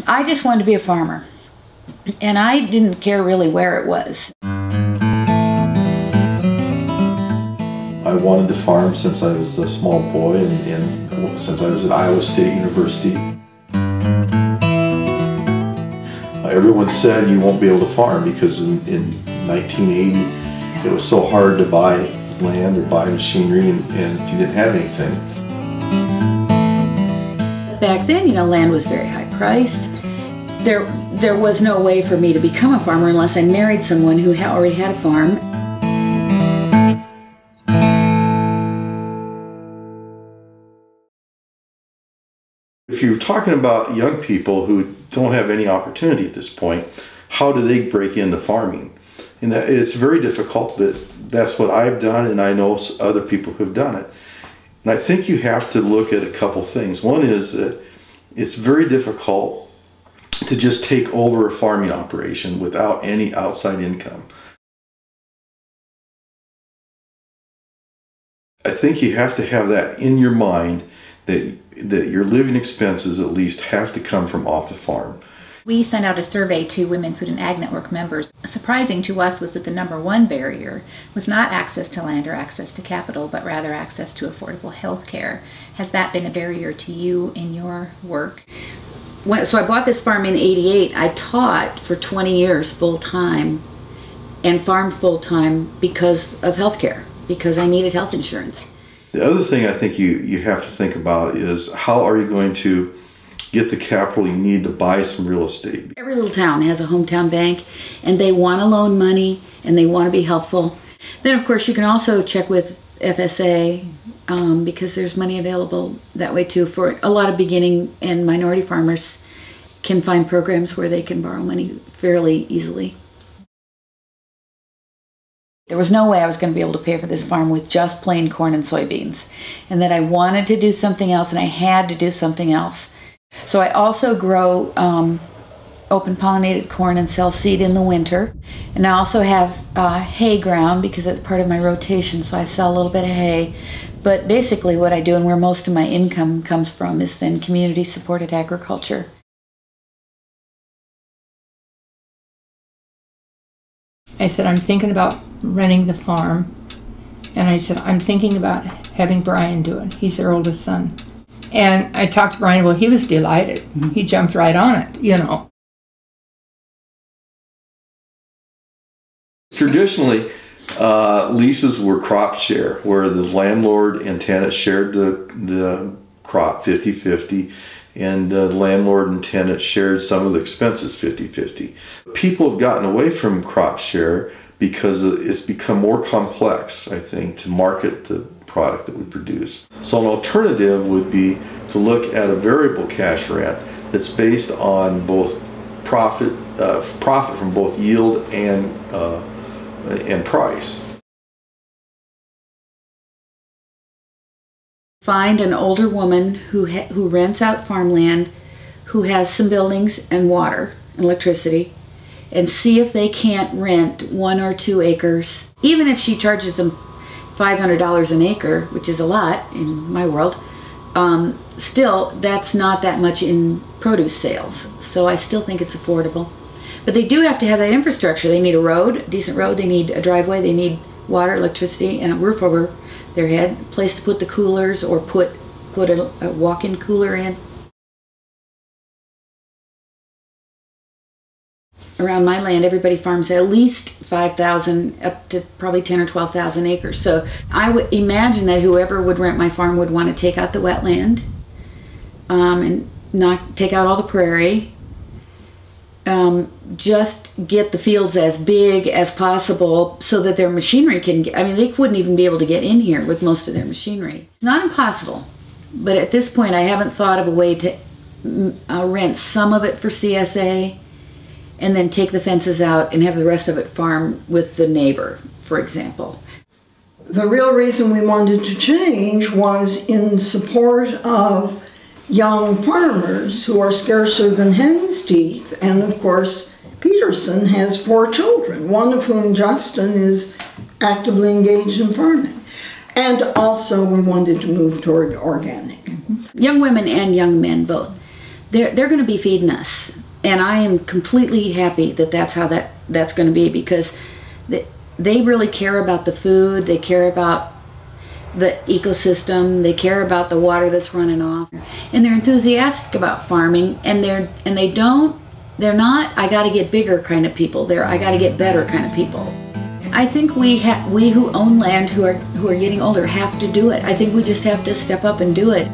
I just wanted to be a farmer, and I didn't care really where it was. I wanted to farm since I was a small boy and since I was at Iowa State University. Everyone said you won't be able to farm because in 1980 it was so hard to buy land or buy machinery and if you didn't have anything. Back then, you know, land was very high priced. There was no way for me to become a farmer unless I married someone who already had a farm. If you're talking about young people who don't have any opportunity at this point, how do they break into farming? And it's very difficult, but that's what I've done, and I know other people who've done it. And I think you have to look at a couple things. One is that it's very difficult to just take over a farming operation without any outside income. I think you have to have that in your mind that your living expenses at least have to come from off the farm. We sent out a survey to Women Food and Ag Network members. Surprising to us was that the #1 barrier was not access to land or access to capital, but rather access to affordable health care. Has that been a barrier to you in your work? So I bought this farm in '88. I taught for 20 years full-time and farmed full-time because of health care, because I needed health insurance. The other thing I think you have to think about is how are you going to get the capital you need to buy some real estate. Every little town has a hometown bank, and they want to loan money and they want to be helpful. Then of course you can also check with FSA because there's money available that way too. For a lot of beginning and minority farmers can find programs where they can borrow money fairly easily. There was no way I was going to be able to pay for this farm with just plain corn and soybeans, and that I wanted to do something else and I had to do something else. So I also grow open pollinated corn and sell seed in the winter, and I also have hay ground because it's part of my rotation, so I sell a little bit of hay. But basically what I do and where most of my income comes from is then community supported agriculture. I said, I'm thinking about renting the farm, and I said, I'm thinking about having Brian do it. He's their oldest son. And I talked to Brian, well, he was delighted. He jumped right on it, you know. Traditionally, leases were crop share, where the landlord and tenant shared the crop 50-50, and the landlord and tenant shared some of the expenses 50-50. People have gotten away from crop share because it's become more complex, I think, to market the product that we produce. So an alternative would be to look at a variable cash rent that's based on both profit from both yield and price. Find an older woman who rents out farmland, who has some buildings and water and electricity, and see if they can't rent 1 or 2 acres. Even if she charges them $500 an acre, which is a lot in my world, still that's not that much in produce sales. So I still think it's affordable. But they do have to have that infrastructure. They need a road, a decent road, they need a driveway, they need water, electricity, and a roof over their head, a place to put the coolers or put a walk-in cooler in. Around my land, everybody farms at least 5,000 up to probably 10 or 12,000 acres. So I would imagine that whoever would rent my farm would want to take out the wetland and not take out all the prairie. Just get the fields as big as possible so that their machinery can get, I mean, they wouldn't even be able to get in here with most of their machinery. It's not impossible, but at this point I haven't thought of a way to rent some of it for CSA and then take the fences out and have the rest of it farm with the neighbor, for example. The real reason we wanted to change was in support of young farmers who are scarcer than hen's teeth, and of course Peterson has 4 children, one of whom, Justin, is actively engaged in farming. And also we wanted to move toward organic. Young women and young men both. they're going to be feeding us. And I am completely happy that that's how that's going to be, because they really care about the food, they care about the ecosystem, they care about the water that's running off, and they're enthusiastic about farming, and they're not I got to get bigger kind of people. They're I got to get better kind of people. I think we who own land, who are getting older, have to do it. I think we just have to step up and do it.